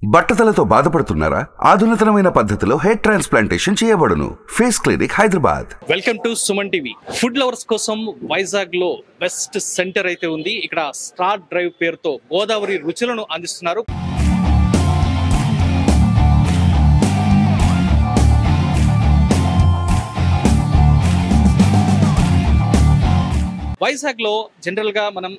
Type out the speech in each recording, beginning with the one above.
బట్టతలతో బాధపడుతున్నారా? ఆధునితనమైన పద్ధతిలో hair transplantation చేయబడును. Face clinic Hyderabad. Welcome to Suman TV. Food lovers కోసం వైజాగ్ లో బెస్ట్ సెంటర్ అయితే ఉంది. ఇక్కడ స్టార్ డ్రైవ్ పేరుతో గోదావరి రుచులను అందిస్తున్నారు. వైజాగ్ లో జనరల్ గా మనం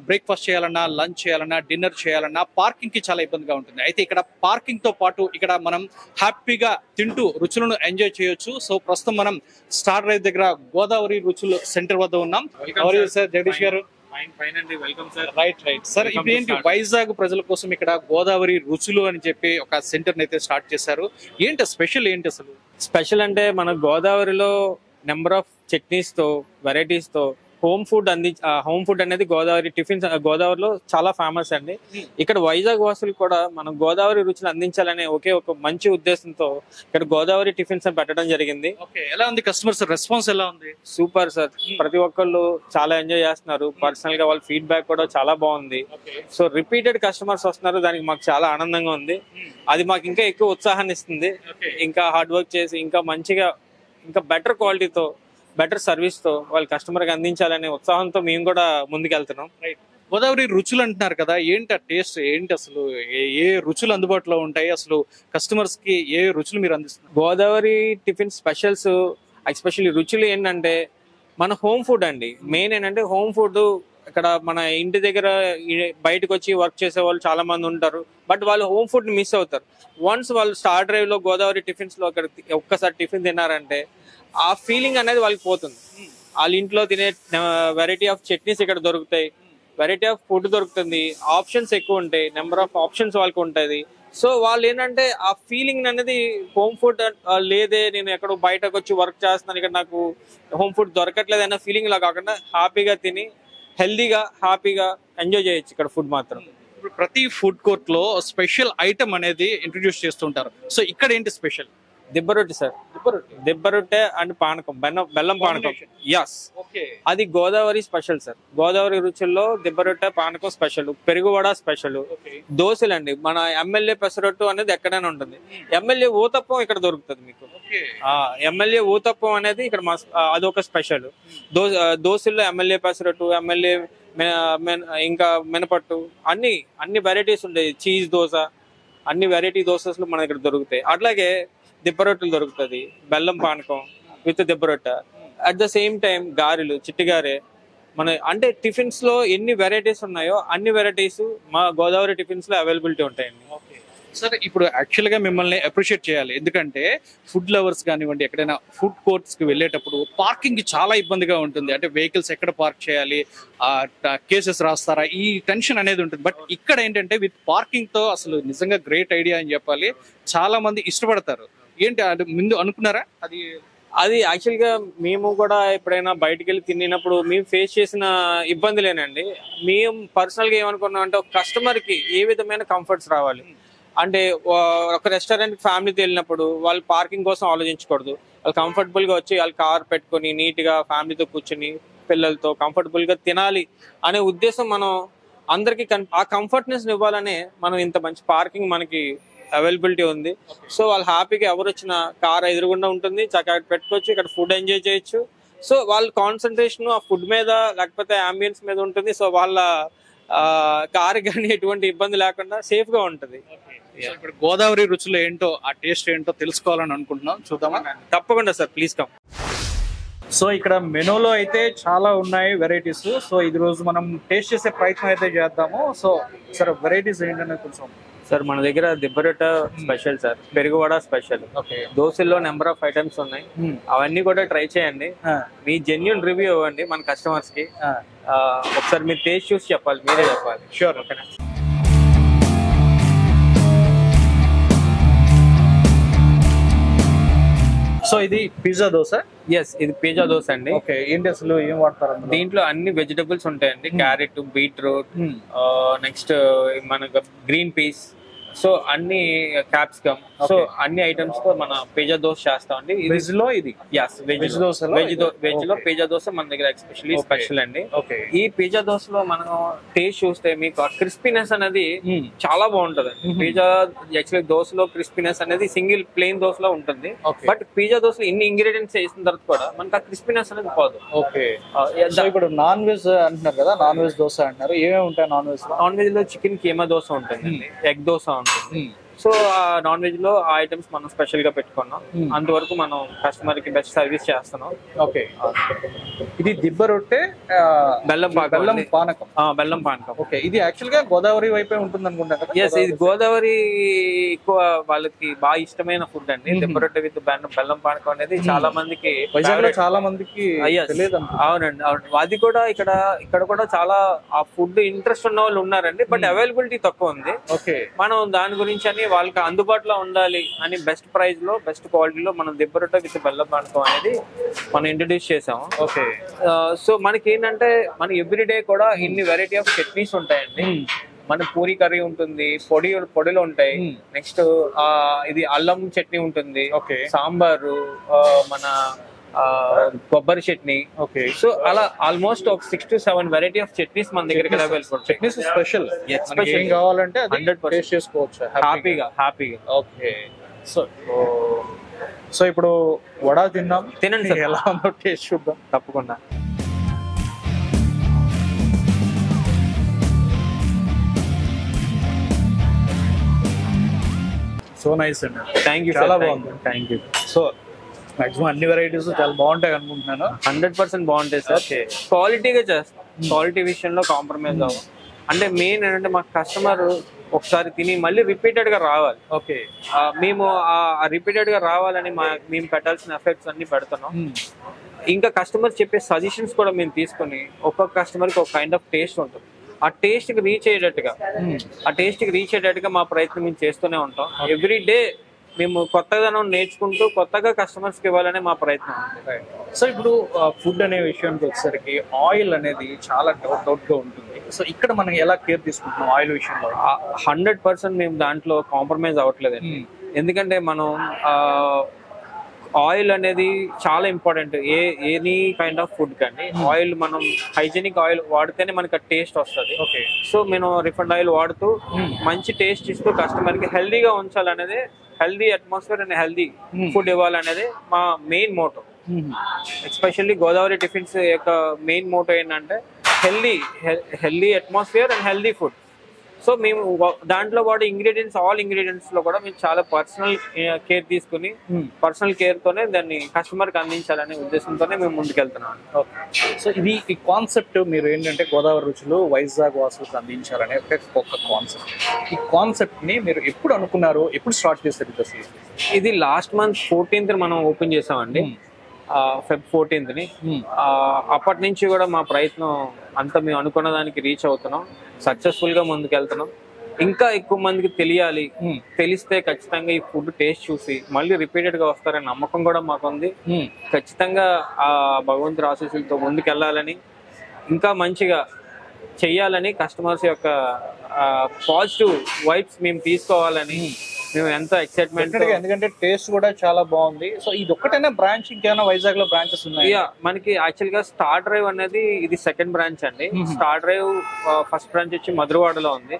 బ్రేక్ఫాస్ట్ చేయాలన్నా, లంచ్ చేయాలన్నా, డిన్నర్ చేయాలన్నా పార్కింగ్ కి చాలా ఇబ్బందిగా ఉంటుంది. అయితే ఇక్కడ పార్కింగ్ తో పాటు ఇక్కడ మనం హ్యాపీగా తింటూ రుచులను ఎంజాయ్ చేయొచ్చు. సో ప్రస్తుతం మనం స్టార్ డ్రైవ్ దగ్గర గోదావరి రుచులు సెంటర్ వద్ద ఉన్నాం. సార్ జగదీష్ గారు, రైట్ సార్. ఇప్పుడు ఏంటి వైజాగ్ ప్రజల కోసం ఇక్కడ గోదావరి రుచులు అని చెప్పి ఒక సెంటర్ అయితే స్టార్ట్ చేశారు. ఏంటి స్పెషల్, ఏంటి అసలు స్పెషల్ అంటే మన గోదావరిలో నెంబర్ ఆఫ్ చట్నీస్ తో, వెరైటీస్ తో హోమ్ ఫుడ్ అనేది గోదావరి టిఫిన్స్ గోదావరిలో చాలా ఫేమస్ అండి. ఇక్కడ వైజాగ్ వాసులు కూడా మనం గోదావరి రుచులు అందించాలనే ఒక మంచి ఉద్దేశంతో ఇక్కడ గోదావరి టిఫిన్స్ పెట్టడం జరిగింది. ఎలా ఉంది కస్టమర్స్ రెస్పాన్స్, ఎలా ఉంది? సూపర్ సార్, ప్రతి ఒక్కళ్ళు చాలా ఎంజాయ్ చేస్తున్నారు. పర్సనల్ గా వాళ్ళ ఫీడ్బ్యాక్ కూడా చాలా బాగుంది. సో రిపీటెడ్ కస్టమర్స్ వస్తున్నారు, దానికి మాకు చాలా ఆనందంగా ఉంది. అది మాకు ఇంకా ఎక్కువ ఉత్సాహాన్ని ఇస్తుంది. ఇంకా హార్డ్ వర్క్ చేసి ఇంకా మంచిగా, ఇంకా బెటర్ క్వాలిటీతో, బెటర్ సర్వీస్ తో వాళ్ళ కస్టమర్ కి అందించాలనే ఉత్సాహంతో మేము కూడా ముందుకెళ్తున్నాం. గోదావరి రుచులు అంటున్నారు కదా, ఏంటి టేస్ట్, ఏంటి అసలు ఏ రుచులు అందుబాటులో ఉంటాయి? అసలు కస్టమర్స్ కి ఏ రుచులు మీరు అందిస్తున్నారు? గోదావరి టిఫిన్ స్పెషల్స్ ఎస్పెషల్లీ రుచులు ఏంటంటే మన హోమ్ ఫుడ్ అండి. మెయిన్ ఏంటంటే హోమ్ ఫుడ్. ఇక్కడ మన ఇంటి దగ్గర బయటకు వచ్చి వర్క్ చేసే వాళ్ళు చాలా మంది ఉంటారు, బట్ వాళ్ళు హోమ్ ఫుడ్ ని మిస్ అవుతారు. వన్స్ వాళ్ళు స్టార్ డ్రైవ్ లో గోదావరి టిఫిన్స్ లో ఒక్కసారి టిఫిన్ తిన్నారంటే ఆ ఫీలింగ్ అనేది వాళ్ళకి పోతుంది. వాళ్ళ ఇంట్లో తినే వెరైటీ ఆఫ్ చట్నీస్ ఇక్కడ దొరుకుతాయి, వెరైటీ ఆఫ్ ఫుడ్ దొరుకుతుంది, ఆప్షన్స్ ఎక్కువ ఉంటాయి, నెంబర్ ఆఫ్ ఆప్షన్స్ వాళ్ళకి ఉంటుంది. సో వాళ్ళు ఏంటంటే ఆ ఫీలింగ్ అనేది హోమ్ ఫుడ్ లేదే, నేను ఎక్కడో బయటకు వచ్చి వర్క్ చేస్తున్నాను, ఇక్కడ నాకు హోమ్ ఫుడ్ దొరకట్లేదు అన్న ఫీలింగ్ లా కాకుండా హ్యాపీగా తిని హెల్దీగా హ్యాపీగా ఎంజాయ్ చేయొచ్చు ఇక్కడ ఫుడ్ మాత్రం. ఇప్పుడు ప్రతి ఫుడ్ కోర్ట్ లో స్పెషల్ ఐటమ్ అనేది ఇంట్రొడ్యూస్ చేస్తుంటారు. సో ఇక్కడ ఏంటి స్పెషల్? దిబ్బరొట్టె సార్, దిబ్బరొట్టె అండ్ పానకం, బెల్లం పానకం. యస్, అది గోదావరి స్పెషల్ సార్. గోదావరి రుచుల్లో దిబ్బరొట్టె పానకం స్పెషల్, పెరుగువడ స్పెషల్, దోశలు అండి. మన ఎమ్మెల్యే పెసరట్టు అనేది ఎక్కడైనా ఉంటుంది. ఎమ్మెల్యే ఊతప్పం ఇక్కడ దొరుకుతుంది మీకు. ఎమ్మెల్యే ఊతప్పం అనేది ఇక్కడ అదొక స్పెషల్. దోశల్లో ఎమ్మెల్యే పెసరట్టు, ఎమ్మెల్యే ఇంకా మినపట్టు, అన్ని వెరైటీస్ ఉంటాయి. చీజ్ దోశ, అన్ని వెరైటీ దోశలు మన ఇక్కడ దొరుకుతాయి. అట్లాగే దిబ్బరొట్టెలు దొరుకుతుంది, బెల్లం పానకం విత్ దిబ్బరొట్టె. అట్ ద సేమ్ టైం గారెలు, చిట్టిగారే. మన అంటే టిఫిన్స్ లో ఎన్ని వెరైటీస్ ఉన్నాయో అన్ని వెరైటీస్ మా గోదావరి టిఫిన్స్ లో అవైలబిలిటీ ఉంటాయండి. సార్ ఇప్పుడు యాక్చువల్ గా మిమ్మల్ని అప్రిషియేట్ చేయాలి, ఎందుకంటే ఫుడ్ లవర్స్ కానివ్వండి, ఎక్కడైనా ఫుడ్ కోర్ట్స్ కి వెళ్ళేటప్పుడు పార్కింగ్ కి చాలా ఇబ్బందిగా ఉంటుంది. అంటే వెహికల్స్ ఎక్కడ పార్క్ చేయాలి, కేసెస్ రాస్తారా, ఈ టెన్షన్ అనేది ఉంటుంది. బట్ ఇక్కడ ఏంటంటే విత్ పార్కింగ్ తో అసలు నిజంగా గ్రేట్ ఐడియా అని చెప్పాలి. చాలా మంది ఇష్టపడతారు. ఏంటి అది ముందు అనుకున్నారా? అది యాక్చువల్ గా మేము కూడా ఎప్పుడైనా బయటకు వెళ్ళి తిన్నప్పుడు మేము ఫేస్ చేసిన ఇబ్బందులేనండి. మేము పర్సనల్ గా ఏమనుకున్నాం అంటే ఒక కస్టమర్ కి ఏ విధమైన కంఫర్ట్స్ రావాలి అంటే, ఒక రెస్టారెంట్ ఫ్యామిలీతో వెళ్ళినప్పుడు వాళ్ళు పార్కింగ్ కోసం ఆలోచించకూడదు. వాళ్ళు కంఫర్టబుల్ గా వచ్చి వాళ్ళు కార్ పెట్టుకుని నీట్ గా ఫ్యామిలీతో కూర్చుని పిల్లలతో కంఫర్టబుల్ గా తినాలి అనే ఉద్దేశం మనం అందరికి ఆ కంఫర్ట్నెస్ ఇవ్వాలనే మనం ఇంత మంచి పార్కింగ్ మనకి అవైలబిలిటీ ఉంది. సో వాళ్ళు హ్యాపీగా ఎవరు వచ్చినా కార్ ఎదురుగుండా ఉంటుంది, చక్కగా పెట్టుకోవచ్చు, ఇక్కడ ఫుడ్ ఎంజాయ్ చేయొచ్చు. సో వాళ్ళ కాన్సన్ట్రేషన్ ఆ ఫుడ్ మీద లేకపోతే అంబియన్స్ మీద ఉంటుంది. సో వాళ్ళ కార్ కానీ ఎటువంటి ఇబ్బంది లేకుండా సేఫ్ గా ఉంటుంది. ఇప్పుడు గోదావరి రుచులు ఏంటో, ఆ టేస్ట్ ఏంటో తెలుసుకోవాలని అనుకుంటున్నాం. చూద్దామా? తప్పకుండా సార్, ప్లీజ్ కమ్. సో ఇక్కడ మెనూలో అయితే చాలా ఉన్నాయి వెరైటీస్. సో ఇది రోజు మనం టేస్ట్ చేసే ప్రయత్నం అయితే చేద్దాము. సో సార్ వెరైటీస్ ఏంటనే కొంచెం. సార్ మన దగ్గర దిబ్బరొట్టె స్పెషల్ సార్, పెరుగువడ స్పెషల్, దోశల్లో నెంబర్ ఆఫ్ ఐటమ్స్ ఉన్నాయి. అవన్నీ కూడా ట్రై చేయండి. మీ జెన్యూన్ రివ్యూ ఇవ్వండి మన కస్టమర్స్ కి. ఒకసారి మీరు టేస్ట్ చూసి చెప్పాలి, మీరే చెప్పాలి. షూర్, ఓకేనా? సో ఇది పిజ్జా దోశ. ఎస్, ఇది పిజ్జా దోశ అండి. ఓకే, ఏంటి అసలు ఏం వాడతారు? దీంట్లో అన్ని వెజిటబుల్స్ ఉంటాయండి. క్యారెట్, బీట్రూట్, నెక్స్ట్ మనకు గ్రీన్ పీస్, సో అన్ని క్యాప్సికమ్ సో అన్ని ఐటమ్స్ తో మన పిజ్జా దోశ చేస్తామండి. వెజ్ లో ఇది వెజ్ లో పిజ్జా దోశ మన దగ్గర ఎస్పెషల్లీ స్పెషల్ అండి. ఈ పిజ్జా దోశలో మనం టేస్ట్ చూస్తే మీకు ఆ క్రిస్పీనెస్ అనేది చాలా బాగుంటది. పిజ్జా యాక్చువల్లీ దోశలో క్రిస్పీనెస్ అనేది సింగిల్ ప్లెయిన్ దోశలో ఉంటుంది. బట్ పిజ్జా దోశలో ఇన్ని ఇంగ్రీడియంట్స్ వేసిన తర్వాత కూడా మనకి ఆ క్రిస్పీనెస్ అనేది పోదు. ఇప్పుడు నాన్ వెజ్ అంటున్నారు కదా, నాన్ వెజ్ దోశ అంటున్నారు, ఏమేమి ఉంటాయి నాన్ వెజ్ లో? నాన్ వెజ్ లో చికెన్ కీమా దోశ ఉంటుంది, ఎగ్ దోశ ఉంటుంది. సో నాన్ వెజ్ లో ఆ ఐటమ్స్ మనం స్పెషల్ గా పెట్టుకున్నాం. అంతవరకు మనం కస్టమర్ కి బెస్ట్ సర్వీస్ చేస్తున్నాం. ఓకే, ఇది దిబ్బ రొట్టె బెల్లం పానకం. బెల్లం పానకం. ఓకే, ఇది యాక్చువల్ గా గోదావరి వైపే ఉంటుంది అనుకుంటా కదా? ఎస్, ఇది గోదావరి ఎక్కువ వాళ్ళకి బాగా ఇష్టమైన ఫుడ్ అండి. దిబ్బ రొట్టె విత్ బెల్లం పానకం అనేది చాలా మందికి, చాలా మందికి తెలియదు. అవునండి, అవును. అది కూడా ఇక్కడ కూడా చాలా ఆ ఫుడ్ ఇంట్రెస్ట్ ఉన్న వాళ్ళు ఉన్నారండి. బట్ అవైలబిలిటీ తక్కువ ఉంది. ఓకే, మనం దాని గురించి అని వాళ్ళకి అందుబాటులో ఉండాలి అని బెస్ట్ ప్రైస్ లో బెస్ట్ క్వాలిటీలో మనం దిబ్బ రొట్టె విత్ బెల్లం పానకం అనేది మనం ఇంట్రడ్యూస్ చేసాము. ఓకే, సో మనకి ఏంటంటే మన ఎవ్రీడే కూడా ఇన్ని వెరైటీ ఆఫ్ చట్నీస్ ఉంటాయండి. మన పూరి కర్రీ ఉంటుంది, పొడిలు ఉంటాయి. నెక్స్ట్ ఇది అల్లం చట్నీ ఉంటుంది, సాంబారు, మన కొబ్బరి చట్నీ. ఓకే, సో అలా ఆల్మోస్ట్ ఒక 6 to 7 వెరైటీ ఆఫ్ చట్నీస్ మన దగ్గర అవైలబుల్. చట్నీస్ స్పెషల్, ఏం కావాలంటే 100% చేసుకోవచ్చు హ్యాపీగా. ఓకే, సో ఇప్పుడు వడ తినండి సార్, ఎలా ఉందో టేస్ట్ చూద్దాం. తప్పకుండా. సో నైస్ అండి, థ్యాంక్ యూ, చాలా బాగుంది. Thank you. సో మాక్సిమం అన్ని వెరైటీస్ చాలా బాగుంటాయి అనుకుంటున్నాను. 100% బాగుంటాయి సార్. క్వాలిటీగా చేస్తాం, క్వాలిటీ విషయంలో కాంప్రమైజ్ అవ్వం. అంటే మెయిన్ ఏంటంటే మా కస్టమర్ ఒకసారి తిని మళ్ళీ రిపీటెడ్ గా రావాలి. ఓకే, మేము ఆ రిపీటెడ్ గా రావాలని మేము పెట్టాల్సిన ఎఫెక్ట్స్ అన్ని పెడుతున్నాం. ఇంకా కస్టమర్ చెప్పే సజెషన్స్ కూడా మేము తీసుకుని ఒక్కొక్క కస్టమర్ కి ఒక కైండ్ ఆఫ్ టేస్ట్ ఉంటుంది. ఆ టేస్ట్ కి రీచ్ అయ్యేటట్టుగా మా ప్రయత్నం మేము చేస్తూనే ఉంటాం. ఎవ్రీ డే మేము కొత్తదనం నేర్చుకుంటూ కొత్తగా కస్టమర్స్ కి ఇవ్వాలనే మా ప్రయత్నం. సో ఇప్పుడు ఫుడ్ అనే విషయానికి వచ్చేసరికి ఆయిల్ అనేది చాలా డౌట్ గా ఉంటుంది. సో ఇక్కడ మనం ఎలా కేర్ తీసుకుంటున్నాం ఆయిల్ విషయంలో? 100% మేము దాంట్లో కాంప్రమైజ్ అవ్వట్లేదండి. ఎందుకంటే మనం ఆయిల్ అనేది చాలా important any kind of food కండి. ఆయిల్ మనం హైజీనిక్ ఆయిల్ వాడితేనే మనకి టేస్ట్ వస్తుంది. సో మేము రిఫైండ్ ఆయిల్ వాడుతూ మంచి టేస్ట్ ఇస్తూ కస్టమర్ కి హెల్దీగా ఉంచాలనేది, healthy atmosphere and healthy food ఇవ్వాలనేది మా main motto. Especially Godavari tiffins యొక్క మెయిన్ మోటో ఏంటంటే healthy atmosphere and healthy food. So మేము దాంట్లో వాడే ఆల్ ఇంగ్రీడియంట్స్ లో కూడా మేము చాలా పర్సనల్ కేర్ తీసుకుని పర్సనల్ కేర్ తోనే దాన్ని కస్టమర్ కి అందించాలనే ఉద్దేశంతోనే మేము ముందుకెళ్తున్నాం. సో ఇది ఈ కాన్సెప్ట్ మీరు ఏంటంటే గోదావరి రుచులు వైజాగ్ వాసులకు అందించాలనే ఒక కాన్సెప్ట్. ఈ కాన్సెప్ట్ ని మీరు ఎప్పుడు అనుకున్నారు, ఎప్పుడు స్టార్ట్ చేశారు? ఇది లాస్ట్ మంత్ 14th మనం ఓపెన్ చేసామండి, Feb 14th. అప్పటి నుంచి కూడా మా ప్రయత్నం అంతా మేము అనుకున్న దానికి రీచ్ అవుతున్నాం, సక్సెస్ఫుల్ గా ముందుకెళ్తున్నాం. ఇంకా ఎక్కువ మందికి తెలియాలి, తెలిస్తే ఖచ్చితంగా ఈ ఫుడ్ టేస్ట్ చూసి మళ్ళీ రిపీటెడ్ గా వస్తారనే నమ్మకం కూడా మాకుంది. ఖచ్చితంగా ఆ భగవంతుడి ఆశీస్సులతో ముందుకెళ్లాలని, ఇంకా మంచిగా చెయ్యాలని, కస్టమర్స్ యొక్క పాజిటివ్ వైబ్స్ మేము తీసుకోవాలని మేము ఎంతో ఎక్సైట్మెంట్. ఎందుకంటే టేస్ట్ కూడా చాలా బాగుంది. సో ఇది ఒక్కటైనా బ్రాంచ్, ఇంకేమైనా వైజాగ్ లో బ్రాంచెస్ ఉన్నాయి? మనకి యాక్చువల్ గా స్టార్ డ్రైవ్ అనేది ఇది సెకండ్ బ్రాంచ్ అండి. స్టార్ డ్రైవ్ ఫస్ట్ బ్రాంచ్ వచ్చి మధురవాడలో ఉంది.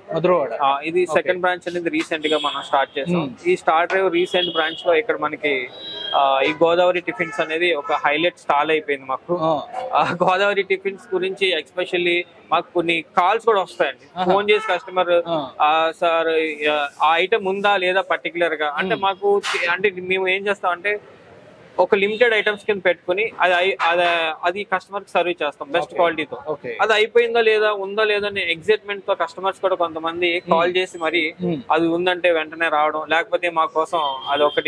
ఇది సెకండ్ బ్రాంచ్ అనేది రీసెంట్ గా మనం స్టార్ట్ చేసాం. ఈ స్టార్ డ్రైవ్ రీసెంట్ బ్రాంచ్ లో ఇక్కడ మనకి ఈ గోదావరి టిఫిన్స్ అనేది ఒక హైలైట్ స్టాల్ అయిపోయింది మాకు. గోదావరి టిఫిన్స్ గురించి ఎస్పెషల్లీ మాకు కొన్ని కాల్స్ కూడా వస్తాయండి. ఫోన్ చేసి కస్టమర్ సార్ ఆ ఐటమ్ ఉందా లేదా పర్టికులర్ గా అంటే మాకు అంటే మేము ఏం చేస్తాం అంటే ఒక లిమిటెడ్ ఐటమ్స్ కింద పెట్టుకుని అది కస్టమర్ కి సర్వ్ చేస్తాం బెస్ట్ క్వాలిటీతో. అది అయిపోయిందా లేదా ఉందా లేదా అని ఎగ్జైట్మెంట్ తో కస్టమర్స్ కూడా కొంతమంది కాల్ చేసి మరి అది ఉందంటే వెంటనే రావడం, లేకపోతే మా కోసం అది ఒక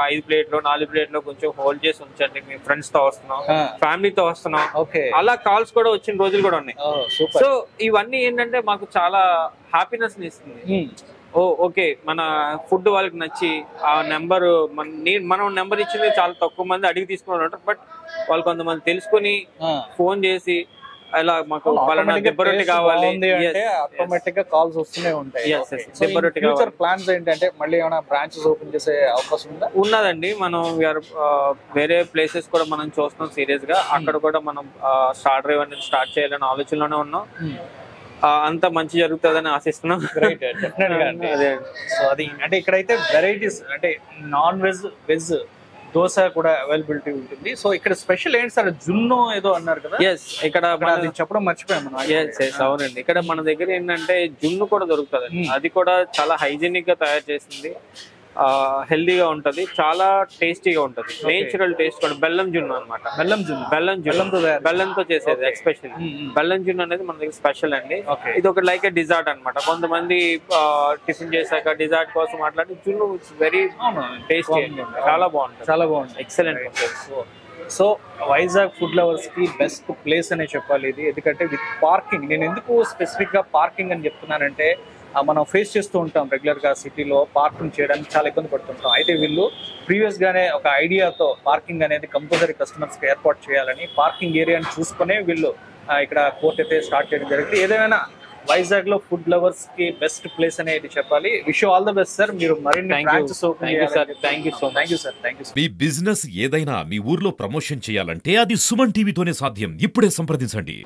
5 ప్లేట్లు 4 ప్లేట్లు కొంచెం హోల్డ్ చేసి ఉంచండి, మీ ఫ్రెండ్స్ తో వస్తున్నాం, ఫ్యామిలీతో వస్తున్నాం, అలా కాల్స్ కూడా వచ్చిన రోజులు కూడా ఉన్నాయి. సో ఇవన్నీ ఏంటంటే మాకు చాలా హ్యాపీనెస్ ఇస్తుంది. ఓకే, మన ఫుడ్ వాళ్ళకి నచ్చి ఆ నెంబర్ మనం నెంబర్ ఇచ్చింది చాలా తక్కువ మంది అడిగి తీసుకుని ఉంటారు. బట్ వాళ్ళు కొంతమంది తెలుసుకుని ఫోన్ చేసి ఇలా మాకు పలానా దిబ్బ రొట్టె కావాలి అంటే ఆటోమేటిక్ గా కాల్స్ వస్తూనే ఉంటాయి. దిబ్బ రొట్టె ఫ్యూచర్ ప్లాన్స్ ఏంటంటే మళ్ళీ ఏమైనా బ్రాంచెస్ ఓపెన్ చేసే అవకాశం ఉందా? ఉన్నదండి. మనం వేరే ప్లేసెస్ కూడా మనం చూస్తున్నాం సీరియస్ గా. అక్కడ కూడా మనం స్టార్ట్ చేయాలని ఆలోచనలోనే ఉన్నాం. అంత మంచి జరుగుతుందని ఆశిస్తున్నాం. అదే సో అది అంటే ఇక్కడైతే వెరైటీస్ అంటే నాన్ వెజ్ వెజ్ దోశ కూడా అవైలబిలిటీ ఉంటుంది. సో ఇక్కడ స్పెషల్ ఏంటి సార్? జున్ను ఏదో అన్నారు కదా. ఇక్కడ అది చెప్పడం మర్చిపోయాము. అవునండి. ఇక్కడ మన దగ్గర ఏంటంటే జున్ను కూడా దొరుకుతుంది. అది కూడా చాలా హైజీనిక్ గా తయారు చేసింది, హెల్దీగా ఉంటది, చాలా టేస్టీగా ఉంటది. నేచురల్ టేస్ట్ కూడా. బెల్లం జున్ను అనమాట. బెల్లంతో చేసేది. ఎక్స్పెషల్ బెల్లం జున్ను అనేది మన దగ్గర స్పెషల్ అండి. ఇది ఒక లైక్ డిజర్ట్ అనమాట. కొంతమంది టిఫిన్ చేశాక డిజర్ట్ కోసం మాట్లాడి జున్ను వెరీ టేస్టీ, చాలా బాగుంటుంది, ఎక్సలెంట్ ఉంటుంది. సో వైజాగ్ ఫుడ్ లవర్స్ కి బెస్ట్ ప్లేస్ అనే చెప్పాలి ఇది. ఎందుకంటే విత్ పార్కింగ్. నేను ఎందుకు స్పెసిఫిక్ గా పార్కింగ్ అని చెప్తున్నానంటే మనం ఫేస్ చేస్తూ ఉంటాం రెగ్యులర్ గా సిటీలో పార్కింగ్ చేయడానికి చాలా ఇబ్బంది పడుతుంటాం. అయితే వీళ్ళు ప్రీవియస్ గానే ఒక ఐడియాతో పార్కింగ్ అనేది కంపల్సరీ కస్టమర్స్ కి ఏర్పాటు చేయాలని పార్కింగ్ ఏరియాని చూసుకునే వీళ్ళు ఇక్కడ కోర్ట్ అయితే స్టార్ట్ చేయడం జరిగింది. ఏదైనా వైజాగ్ లో ఫుడ్ లవర్స్ కి బెస్ట్ ప్లేస్ అనేది చెప్పాలి. Wish all the best sir. మీరు మరిన్ని బ్రాంచెస్ ఓపెన్ చేయాలి. Thank you sir. Me business ఏదైనా మీ ఊర్లో ప్రమోషన్ చేయాలంటే అది సుమన్ టీవీతోనే సాధ్యం. ఇప్పుడే సంప్రదించండి.